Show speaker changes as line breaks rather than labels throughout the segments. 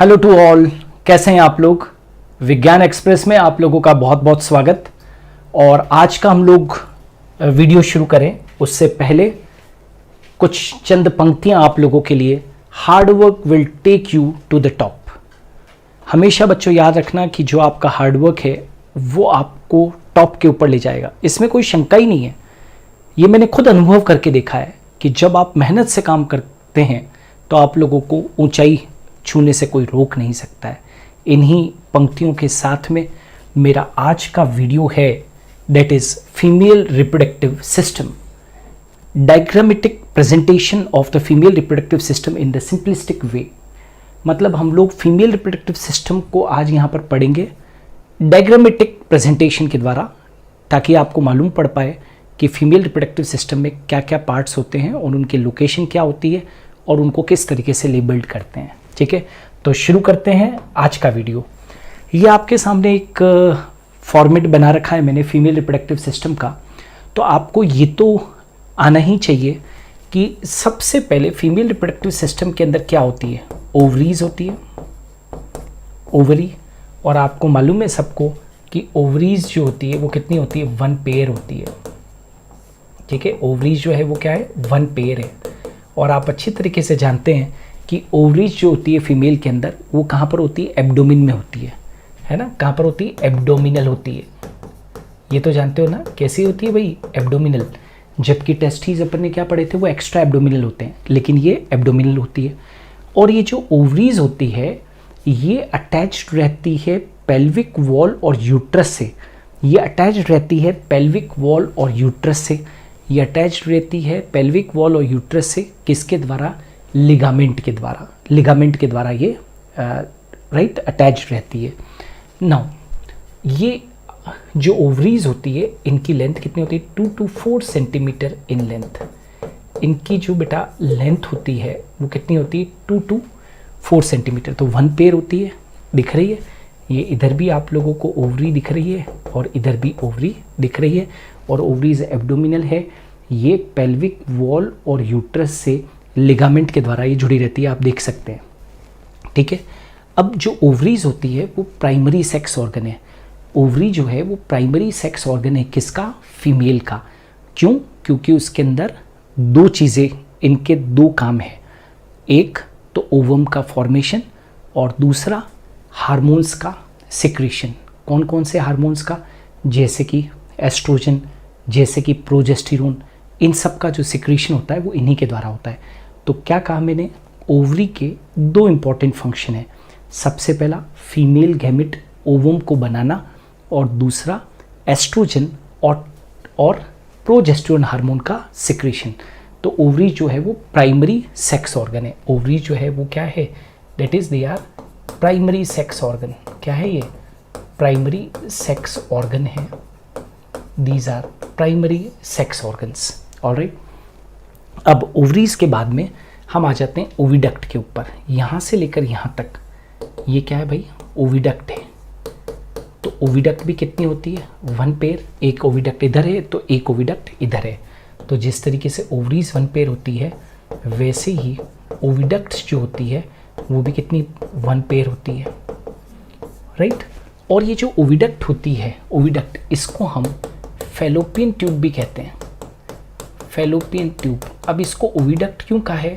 Hello to all, कैसे हैं आप लोग। विज्ञान एक्सप्रेस में आप लोगों का बहुत बहुत स्वागत। और आज का हम लोग वीडियो शुरू करें उससे पहले कुछ चंद पंक्तियां आप लोगों के लिए। Hard work will take you to the top. हमेशा बच्चों याद रखना कि जो आपका हार्ड वर्क है वो आपको टॉप के ऊपर ले जाएगा, इसमें कोई शंका ही नहीं है। ये मैंने खुद अनुभव करके देखा है कि जब आप मेहनत से काम करते हैं तो आप लोगों को ऊंचाई छूने से कोई रोक नहीं सकता है। इन्हीं पंक्तियों के साथ में मेरा आज का वीडियो है, that is female reproductive system, diagrammatic presentation of the female reproductive system in the simplistic way. मतलब हम लोग फीमेल रिप्रोडक्टिव सिस्टम को आज यहाँ पर पढ़ेंगे डायग्रामेटिक प्रेजेंटेशन के द्वारा, ताकि आपको मालूम पड़ पाए कि फीमेल रिप्रोडक्टिव सिस्टम में क्या क्या पार्ट्स होते हैं और उनकी लोकेशन क्या होती है और उनको किस तरीके से लेबल्ड करते हैं। ठीक है, तो शुरू करते हैं आज का वीडियो। ये आपके सामने एक फॉर्मेट बना रखा है मैंने फीमेल रिप्रोडक्टिव सिस्टम का। तो आपको ये तो आना ही चाहिए कि सबसे पहले फीमेल रिप्रोडक्टिव सिस्टम के अंदर क्या होती है। ओवरीज होती है, ओवरी। और आपको मालूम है सबको कि ओवरीज जो होती है वो कितनी होती है, 1 पेयर होती है। ठीक है, ओवरीज जो है वो क्या है, 1 पेयर है। और आप अच्छी तरीके से जानते हैं कि ओवरीज जो होती है फीमेल के अंदर वो कहाँ पर होती है, एब्डोमिन में होती है ना। कहाँ पर होती है, एब्डोमिनल होती है। ये तो जानते हो ना कैसी होती है भाई, एब्डोमिनल। जबकि टेस्टिस अपन ने क्या पढ़े थे, वो एक्स्ट्रा एब्डोमिनल होते हैं, लेकिन ये एब्डोमिनल होती है। और ये जो ओवरीज होती है ये अटैच्ड रहती है पेल्विक वॉल और यूट्रस से। ये अटैच्ड रहती है पेल्विक वॉल और यूट्रस से। ये अटैच्ड रहती है पेल्विक वॉल और यूट्रस से किसके द्वारा, लिगामेंट के द्वारा। लिगामेंट के द्वारा ये राइट अटैच्ड रहती है। नाउ ये जो ओवरीज होती है इनकी लेंथ कितनी होती है, 2 to 4 सेंटीमीटर इन लेंथ। इनकी जो बेटा लेंथ होती है वो कितनी होती है, 2 to 4 सेंटीमीटर। तो 1 पेयर होती है, दिख रही है। ये इधर भी आप लोगों को ओवरी दिख रही है और इधर भी ओवरी दिख रही है। और ओवरीज एब्डोमिनल है। ये पेल्विक वॉल और यूट्रस से लिगामेंट के द्वारा ये जुड़ी रहती है, आप देख सकते हैं। ठीक है, अब जो ओवरीज होती है वो प्राइमरी सेक्स ऑर्गन है। ओवरी जो है वो प्राइमरी सेक्स ऑर्गन है, किसका, फीमेल का। क्यों, क्योंकि उसके अंदर 2 चीज़ें, इनके 2 काम है। एक तो ओवम का फॉर्मेशन और दूसरा हार्मोन्स का सिक्रीशन। कौन कौन से हार्मोन्स का, जैसे कि एस्ट्रोजन, जैसे कि प्रोजेस्टेरोन, इन सब का जो सिक्रीशन होता है वो इन्हीं के द्वारा होता है। तो क्या कहा मैंने, ओवरी के 2 इंपॉर्टेंट फंक्शन है। सबसे पहला फीमेल गैमेट ओवम को बनाना और दूसरा एस्ट्रोजन और प्रोजेस्टेरोन हार्मोन का सिक्रीशन। तो ओवरी जो है वो प्राइमरी सेक्स ऑर्गन है। ओवरी जो है वो क्या है, that is they are primary sex organ. क्या है ये, प्राइमरी सेक्स ऑर्गन है। These are primary sex organs. Alright, अब ओवरीज के बाद में हम आ जाते हैं ओविडक्ट के ऊपर। यहाँ से लेकर यहाँ तक ये क्या है भाई, ओविडक्ट है। तो ओविडक्ट भी कितनी होती है, 1 पेयर। एक ओविडक्ट इधर है तो एक ओविडक्ट इधर है। तो जिस तरीके से ओवरीज 1 पेयर होती है वैसे ही ओविडक्ट्स जो होती है वो भी कितनी, 1 पेयर होती है। राइट, और ये जो ओविडक्ट होती है, ओविडक्ट, इसको हम फैलोपियन ट्यूब भी कहते हैं। Fallopian tube. अब इसको ओविडक्ट क्यों कहा है,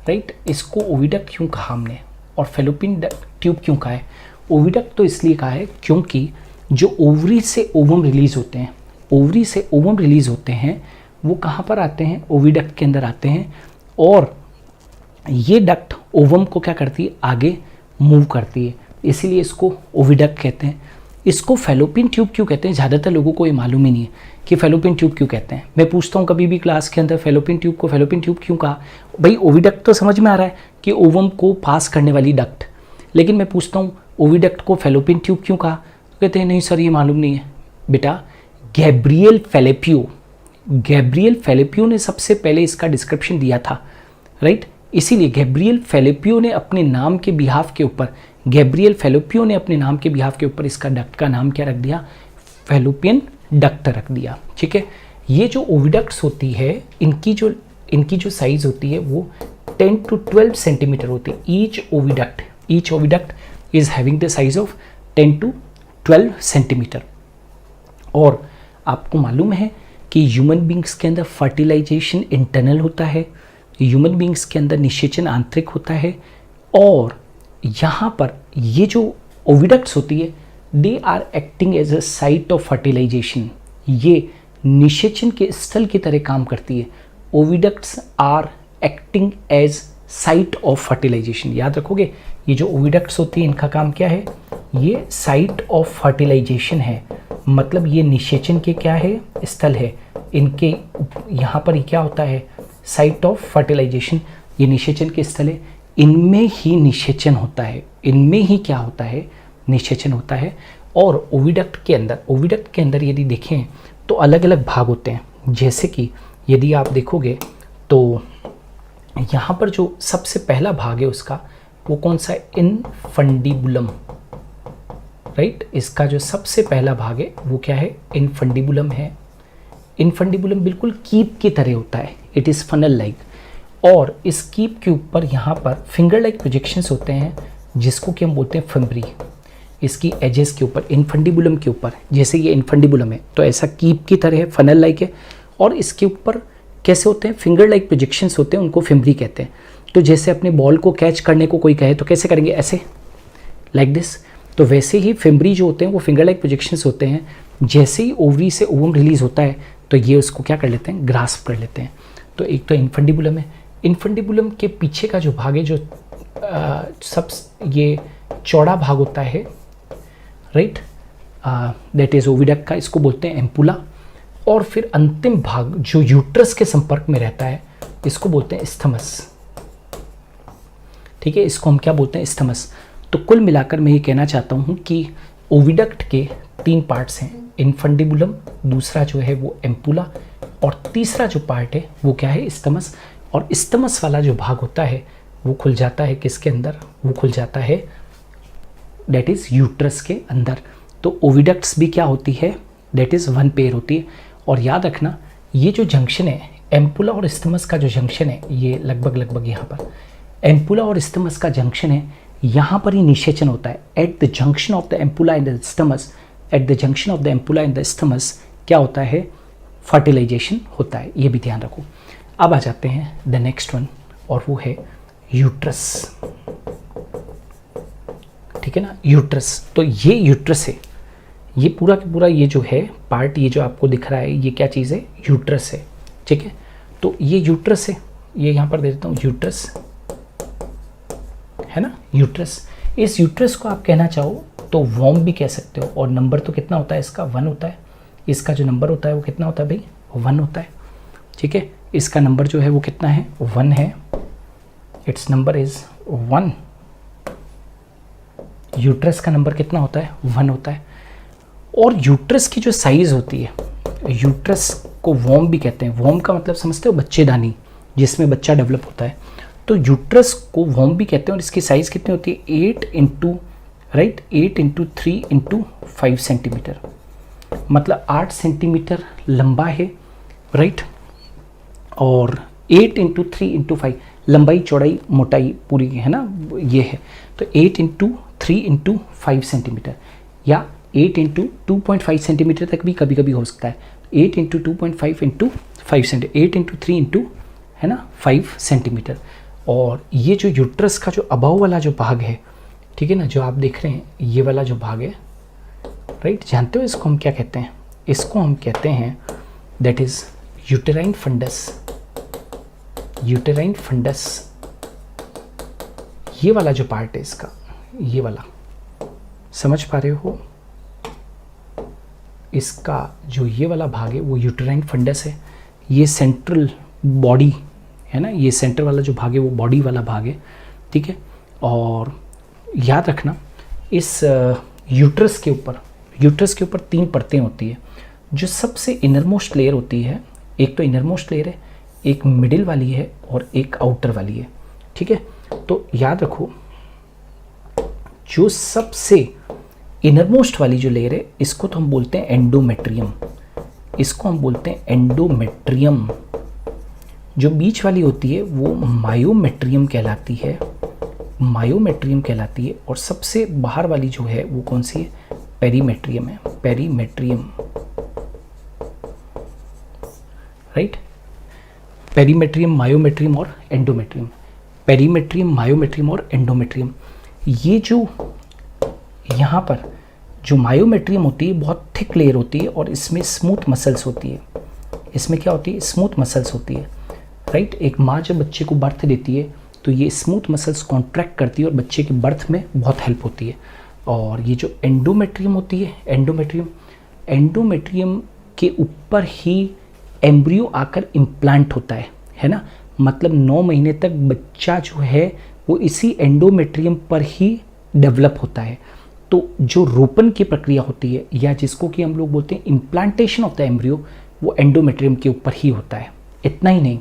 राइट, इसको ओविडक्ट क्यों कहा हमने और फैलोपियन ट्यूब क्यों कहा है। ओविडक्ट तो इसलिए कहा है क्योंकि जो ओवरी से ओवम रिलीज होते हैं, ओवरी से ओवम रिलीज होते हैं वो कहाँ पर आते हैं, ओविडक्ट के अंदर आते हैं। और ये डक्ट ओवम को क्या करती है, आगे मूव करती है, इसीलिए इसको ओविडक्ट कहते हैं। इसको फैलोपियन ट्यूब क्यों कहते हैं, ज़्यादातर लोगों को ये मालूम ही नहीं है कि फैलोपियन ट्यूब क्यों कहते हैं। मैं पूछता हूँ कभी भी क्लास के अंदर, फैलोपियन ट्यूब को फैलोपियन ट्यूब क्यों कहा भाई। ओविडक्ट तो समझ में आ रहा है कि ओवम को पास करने वाली डक्ट, लेकिन मैं पूछता हूँ ओविडक्ट को फैलोपियन ट्यूब क्यों कहा, तो कहते हैं नहीं सर ये मालूम नहीं है। बेटा गैब्रियल फैलेपियो ने सबसे पहले इसका डिस्क्रिप्शन दिया था। राइट, इसीलिए गैब्रियल फैलेपियो ने अपने नाम के बिहाफ के ऊपर, इसका डक्ट का नाम क्या रख दिया, फैलोपियन डक्ट रख दिया। ठीक है, ये जो ओविडक्ट्स होती है इनकी जो साइज होती है वो 10 to 12 सेंटीमीटर होती है। Each each oviduct is having the size of 10 to 12 centimetre. और आपको मालूम है कि ह्यूमन बींग्स के अंदर फर्टिलाइजेशन इंटरनल होता है, ह्यूमन बींग्स के अंदर निषेचन आंतरिक होता है, और यहाँ पर ये जो ओविडक्ट्स होती है they are acting as a site of fertilisation, ये निषेचन के स्थल की तरह काम करती है। Oviducts are acting as site of fertilisation. याद रखोगे, ये जो ओविडक्ट्स होती है इनका काम क्या है, ये साइट ऑफ फर्टिलाइजेशन है, मतलब ये निषेचन के क्या है, स्थल है। इनके यहाँ पर क्या होता है, साइट ऑफ फर्टिलाइजेशन, ये निषेचन के स्थल है, इनमें ही निषेचन होता है, इनमें ही क्या होता है, निषेचन होता है। और ओविडक्ट के अंदर यदि देखें तो अलग अलग भाग होते हैं। जैसे कि यदि आप देखोगे तो यहाँ पर जो सबसे पहला भाग है उसका वो कौन सा है, इनफंडिबुलम, राइट। इसका जो सबसे पहला भाग है वो क्या है, इनफंडिबुलम है। इनफंडिबुलम बिल्कुल कीप की तरह होता है, इट इज़ फनल लाइक, और इस कीप के ऊपर यहाँ पर फिंगर लाइक प्रोजेक्शंस होते हैं जिसको कि हम बोलते हैं फिम्बरी। इसकी एजेस के ऊपर, इनफंडिबुलम के ऊपर, जैसे ये इनफंडिबुलम है तो ऐसा कीप की तरह है, फनल लाइक है, और इसके ऊपर कैसे होते हैं, फिंगर लाइक प्रोजेक्शंस होते हैं, उनको फिम्बरी कहते हैं। तो जैसे अपने बॉल को कैच करने को कोई कहे तो कैसे करेंगे, ऐसे, लाइक दिस। तो वैसे ही फिम्बरी जो होते हैं वो फिंगर लाइक प्रोजेक्शंस होते हैं। जैसे ही ओवरी से ओवम रिलीज होता है तो ये उसको क्या कर लेते हैं, ग्रास्प कर लेते हैं। तो एक तो इनफंडिबुलम है, इनफंडिबुलम के पीछे का जो भाग है, जो सब ये चौड़ा भाग होता है, राइट, दैट इज ओविडक्ट का, इसको बोलते हैं एम्पुला। और फिर अंतिम भाग जो यूट्रस के संपर्क में रहता है इसको बोलते हैं स्थमस, ठीक है, इसको हम क्या बोलते हैं, स्थमस। तो कुल मिलाकर मैं ये कहना चाहता हूँ कि ओविडक्ट के 3 पार्ट्स हैं, इनफंडिबुलम, दूसरा जो है वो एम्पुला, और तीसरा जो पार्ट है वो क्या है, स्थमस। और स्थमस वाला जो भाग होता है वो खुल जाता है किसके अंदर, वो खुल जाता है दैट इज़ यूट्रस के अंदर। तो ओविडक्ट्स भी क्या होती है, दैट इज़ 1 पेयर होती है। और याद रखना ये जो जंक्शन है, एम्पुला और स्थमस का जो जंक्शन है, ये लगभग यहाँ पर एम्पुला और स्थमस का जंक्शन है, यहाँ पर ही निषेचन होता है। At the junction of the ampulla and the isthmus, at the junction of the ampulla and the isthmus क्या होता है, फर्टिलाइजेशन होता है, ये भी ध्यान रखो। अब आ जाते हैं द नेक्स्ट वन, और वो है यूट्रस, ठीक है ना, यूट्रस। तो ये यूट्रस है, ये पूरा का पूरा ये जो है पार्ट, ये जो आपको दिख रहा है ये क्या चीज़ है, यूट्रस है, ठीक है। तो ये यूट्रस है, ये यहाँ पर दे देता हूँ, यूट्रस है ना, यूट्रस। इस यूट्रस को आप कहना चाहो तो वॉर्म भी कह सकते हो, और नंबर तो कितना होता है इसका, 1 होता है। इसका जो नंबर होता है वो कितना होता है भाई, 1 होता है, ठीक है। इसका नंबर जो है वो कितना है, 1 है, इट्स नंबर इज 1। यूट्रस का नंबर कितना होता है, 1 होता है। और यूट्रस की जो साइज़ होती है, यूट्रस को वॉर्म भी कहते हैं। वॉर्म का मतलब समझते हो, बच्चेदानी, जिसमें बच्चा डेवलप होता है। तो यूट्रस को वॉर्म भी कहते हैं, और इसकी साइज़ कितनी होती है, 8 × 3 × 5 सेंटीमीटर, मतलब 8 सेंटीमीटर लंबा है, राइट, और 8 × 3 × 5 लंबाई चौड़ाई मोटाई पूरी है ना, ये है। तो 8 × 3 × 5 सेंटीमीटर, या 8 × 2.5 सेंटीमीटर तक भी कभी कभी हो सकता है। 8 × 2.5 × 5 सेंटीमीटर, 8 × 3 × है ना 5 सेंटीमीटर। और ये जो यूट्रस का जो अबाव वाला जो भाग है, ठीक है ना, जो आप देख रहे हैं ये वाला जो भाग है, राइट, जानते हो इसको हम क्या कहते हैं, इसको हम कहते हैं that is uterine fundus. Uterine fundus, ये वाला जो पार्ट है इसका, ये वाला, समझ पा रहे हो, इसका जो ये वाला भाग है वो यूटेराइन फंडस है। ये सेंट्रल बॉडी है ना, ये सेंटर वाला जो भाग है वो बॉडी वाला भाग है, ठीक है। और याद रखना इस यूट्रस के ऊपर 3 परतें होती है। जो सबसे इनरमोस्ट लेयर होती है, एक तो इनरमोस्ट लेयर है, एक मिडिल वाली है, और एक आउटर वाली है, ठीक है। तो याद रखो जो सबसे इनरमोस्ट वाली जो लेयर है इसको तो हम बोलते हैं एंडोमेट्रियम, इसको हम बोलते हैं एंडोमेट्रियम। जो बीच वाली होती है वो मायोमेट्रियम कहलाती है, मायोमेट्रियम कहलाती है, और सबसे बाहर वाली जो है वो कौन सी है, पेरीमेट्रियम है, पेरीमेट्रियम, राइट। पेरीमेट्रियम, मायोमेट्रियम और एंडोमेट्रियम, पेरीमेट्रियम, मायोमेट्रियम और एंडोमेट्रियम। ये जो यहाँ पर जो मायोमेट्रियम होती है बहुत थिक लेयर होती है, और इसमें स्मूथ मसल्स होती है। इसमें क्या होती है, स्मूथ मसल्स होती है, राइट। एक माँ जब बच्चे को बर्थ देती है तो ये स्मूथ मसल्स कॉन्ट्रैक्ट करती है और बच्चे के बर्थ में बहुत हेल्प होती है। और ये जो एंडोमेट्रियम होती है, एंडोमेट्रियम के ऊपर ही एम्ब्रियो आकर इम्प्लांट होता है ना। मतलब 9 महीने तक बच्चा जो है वो इसी एंडोमेट्रियम पर ही डेवलप होता है। तो जो रोपण की प्रक्रिया होती है, या जिसको कि हम लोग बोलते हैं इम्प्लांटेशन ऑफ द एम्ब्रियो, वो एंडोमेट्रियम के ऊपर ही होता है। इतना ही नहीं,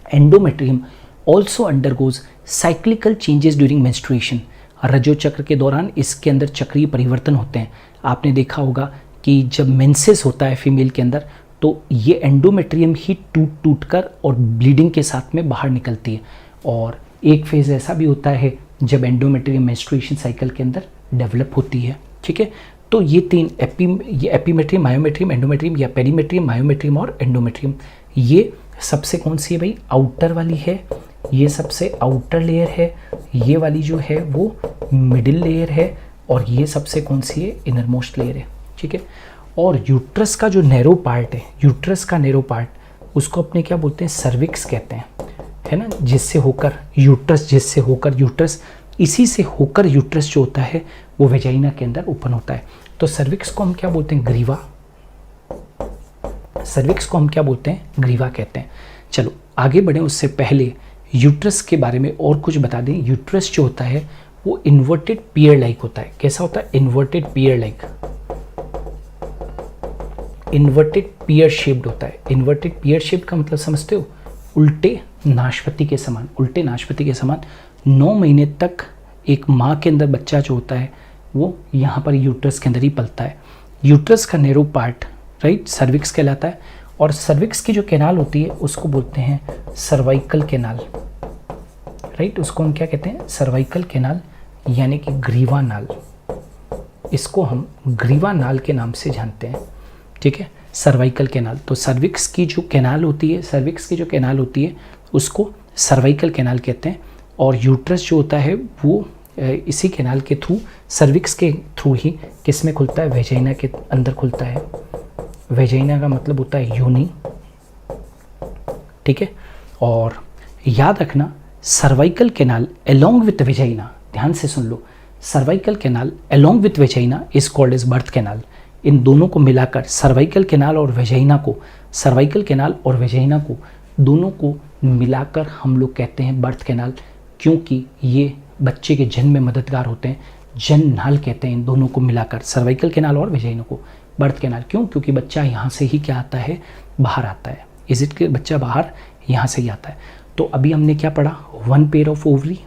endometrium also undergoes cyclical changes during menstruation. रजो चक्र के दौरान इसके अंदर चक्रीय परिवर्तन होते हैं। आपने देखा होगा कि जब मेंसेस होता है फीमेल के अंदर, तो ये एंडोमेट्रियम ही टूट कर और ब्लीडिंग के साथ में बाहर निकलती है। और एक फेज़ ऐसा भी होता है जब एंडोमेट्रियम मेंस्ट्रुएशन साइकिल के अंदर डेवलप होती है, ठीक है। तो ये तीन एपीमेट्रियम, मायोमेट्रियम, एंडोमेट्रियम, या पेरीमेट्रियम, मायोमेट्रियम और एंडोमेट्रियम, ये सबसे कौन सी है भाई, आउटर वाली है। ये सबसे आउटर लेयर है, ये वाली जो है वो मिडिल लेयर है, और ये सबसे कौन सी है, इनर मोस्ट लेयर है, ठीक है। और यूट्रस का जो नैरो पार्ट है, यूट्रस का नैरो पार्ट, उसको अपने क्या बोलते हैं, सर्विक्स कहते हैं, है ना। जिससे होकर यूट्रस, इसी से होकर यूट्रस जो होता है वो वेजाइना के अंदर ओपन होता है। तो सर्विक्स को हम क्या बोलते हैं, ग्रीवा। सर्विक्स को हम क्या बोलते हैं, ग्रीवा कहते हैं। चलो आगे बढ़े उससे पहले यूट्रस के बारे में और कुछ बता दें। यूट्रस जो होता है वो इन्वर्टेड पियर लाइक होता है। कैसा होता है, इन्वर्टेड पियर लाइक, इन्वर्टेड पियर शेप्ड होता है। इन्वर्टेड पियर शेप्ड का मतलब समझते हो, उल्टे नाशपाती के समान, उल्टे नाशपाती के समान। 9 महीने तक एक माँ के अंदर बच्चा जो होता है वो यहाँ पर यूट्रस के अंदर ही पलता है। यूट्रस का नैरो पार्ट, राइट, सर्विक्स कहलाता है। और सर्विक्स की जो कैनाल होती है उसको बोलते हैं सर्वाइकल कैनाल, राइट। उसको हम क्या कहते हैं, सर्वाइकल कैनाल, यानी कि ग्रीवा नाल। इसको हम ग्रीवा नाल के नाम से जानते हैं, ठीक है, सर्वाइकल कैनाल। तो सर्विक्स की जो कैनाल होती है, उसको सर्वाइकल कैनाल कहते हैं। और यूट्रस जो होता है वो इसी कैनाल के थ्रू, सर्विक्स के थ्रू ही किस में खुलता है, वेजाइना के अंदर खुलता है। वेजाइना का मतलब होता है योनि, ठीक है। और याद रखना, cervical canal along with vagina, ध्यान से सुन लो, cervical canal along with vagina is called as birth canal. इन दोनों को मिलाकर, सर्वाइकल कैनाल और वेजाइना को, दोनों को मिलाकर हम लोग कहते हैं बर्थ कैनाल, क्योंकि ये बच्चे के जन्म में मददगार होते हैं। जन्म नाल कहते हैं इन दोनों को मिलाकर, सर्वाइकल कैनाल और वेजाइना को बर्थ कैनाल। क्यों, क्योंकि बच्चा यहाँ से ही क्या आता है, बाहर आता है। इज इट कि बच्चा बाहर यहाँ से ही आता है। तो अभी हमने क्या पढ़ा, 1 pair of ovary,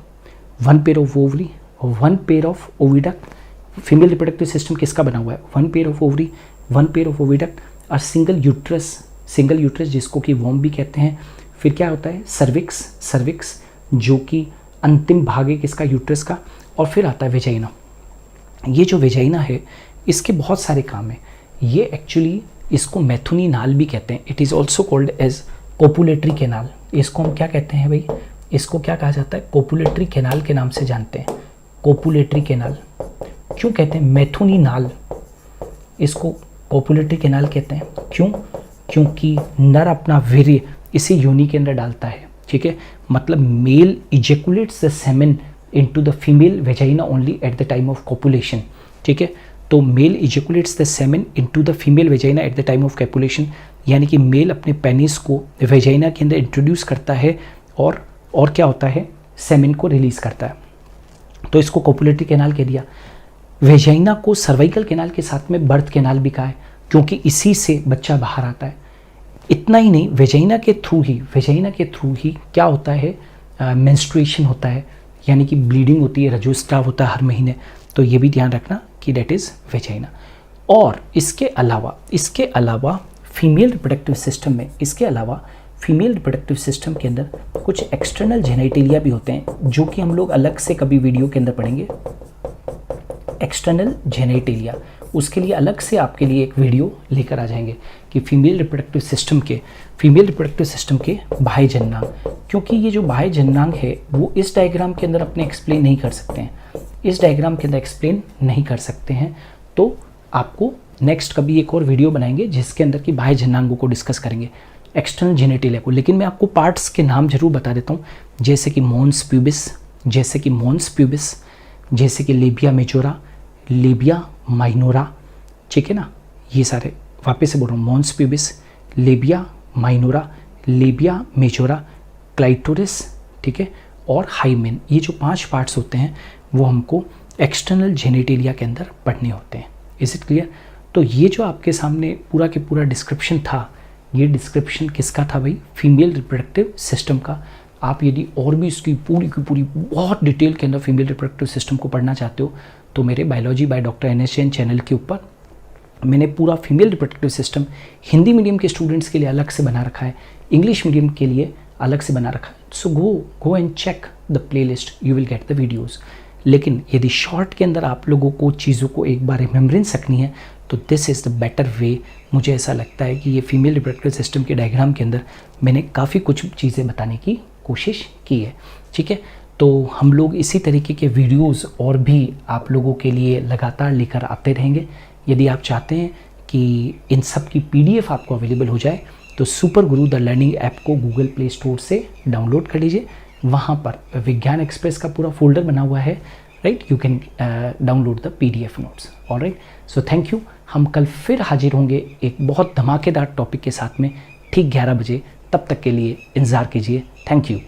1 pair of oviduct. Female reproductive system किसका बना हुआ है, 1 pair of ovary, 1 pair of oviduct और सिंगल यूट्रस जिसको कि वॉम भी कहते हैं। फिर क्या होता है, सर्विक्स जो कि अंतिम भाग है किसका, यूट्रस का। और फिर आता है वेजाइना। ये जो वेजाइना है इसके बहुत सारे काम हैं। ये एक्चुअली इसको मैथुनी नाल भी कहते हैं। It is also called as copulatory canal. इसको हम क्या कहते हैं भाई, इसको क्या कहा जाता है, कोपुलेटरी कैनाल के नाम से जानते हैं। कोपुलेटरी कैनाल क्यों कहते हैं, मैथुनी नाल, इसको कोपुलेटरी कैनाल कहते हैं। क्यों, क्योंकि नर अपना वीर्य इसी योनि के अंदर डालता है, ठीक है। मतलब male ejaculates the semen into the female vagina only at the time of copulation, ठीक है। तो male ejaculates the semen into the female vagina at the time of copulation, यानी कि मेल अपने पेनिस को वेजाइना के अंदर इंट्रोड्यूस करता है और क्या होता है, सेमेन को रिलीज करता है। तो इसको कोपुलेटरी कैनाल कह दिया। वेजाइना को सर्वाइकल कैनाल के साथ में बर्थ कैनाल भी कहा है, क्योंकि इसी से बच्चा बाहर आता है। इतना ही नहीं, वेजाइना के थ्रू ही क्या होता है, मेंस्ट्रुएशन होता है, यानी कि ब्लीडिंग होती है, रजोस्राव होता है हर महीने। तो ये भी ध्यान रखना कि डेट इज़ वेजाइना। और इसके अलावा फीमेल रिप्रोडक्टिव सिस्टम में इसके अलावा फीमेल रिप्रोडक्टिव सिस्टम के अंदर कुछ एक्सटर्नल जेनिटेलिया भी होते हैं, जो कि हम लोग अलग से कभी वीडियो के अंदर पढ़ेंगे। एक्सटर्नल जेनिटेलिया, उसके लिए अलग से आपके लिए एक वीडियो लेकर आ जाएंगे कि फीमेल रिप्रोडक्टिव सिस्टम के बाह्य जननांग, क्योंकि ये जो बाह्य जननांग है वो इस डायग्राम के अंदर अपने एक्सप्लेन नहीं कर सकते हैं, तो आपको नेक्स्ट कभी एक और वीडियो बनाएंगे जिसके अंदर की बाह्य जननांगों को डिस्कस करेंगे, एक्सटर्नल जेनिटेलिया को। लेकिन मैं आपको पार्ट्स के नाम जरूर बता देता हूँ, जैसे कि मॉन्स प्यूबिस, जैसे कि लेबिया मेजोरा, लेबिया माइनोरा, ठीक है ना, ये सारे वापस से बोल रहा हूँ, mons pubis, labia minora, labia majora, clitoris, ठीक है, और हाइमेन। ये जो 5 पार्ट्स होते हैं वो हमको एक्सटर्नल जेनिटेलिया के अंदर पढ़ने होते हैं। Is it clear? तो ये जो आपके सामने पूरा के पूरा डिस्क्रिप्शन था, ये डिस्क्रिप्शन किसका था भाई? फीमेल रिप्रोडक्टिव सिस्टम का। आप यदि और भी इसकी पूरी की पूरी बहुत डिटेल के अंदर फीमेल रिप्रोडक्टिव सिस्टम को पढ़ना चाहते हो तो मेरे biology by doctor NS Jain channel के ऊपर मैंने पूरा female reproductive system Hindi medium के स्टूडेंट्स के लिए अलग से बना रखा है, इंग्लिश मीडियम के लिए अलग से बना रखा है। So go and check the playlist, you will get the videos. लेकिन यदि शॉर्ट के अंदर आप लोगों को चीज़ों को एक बार रिमेम्बरेंस रखनी है तो this is the better way. मुझे ऐसा लगता है कि ये फीमेल रिप्रोडक्टिव सिस्टम के डायग्राम के अंदर मैंने काफ़ी कुछ चीज़ें बताने की कोशिश की है, ठीक है। तो हम लोग इसी तरीके के वीडियोस और भी आप लोगों के लिए लगातार लेकर आते रहेंगे। यदि आप चाहते हैं कि इन सब की PDF आपको अवेलेबल हो जाए तो super Guru the learning app को गूगल प्ले स्टोर से डाउनलोड कर लीजिए। वहाँ पर विज्ञान एक्सप्रेस का पूरा फोल्डर बना हुआ है, right, you can download the PDF notes. Alright, so thank you. हम कल फिर हाजिर होंगे एक बहुत धमाकेदार टॉपिक के साथ में ठीक 11 बजे। तब तक के लिए इंतज़ार कीजिए। Thank you.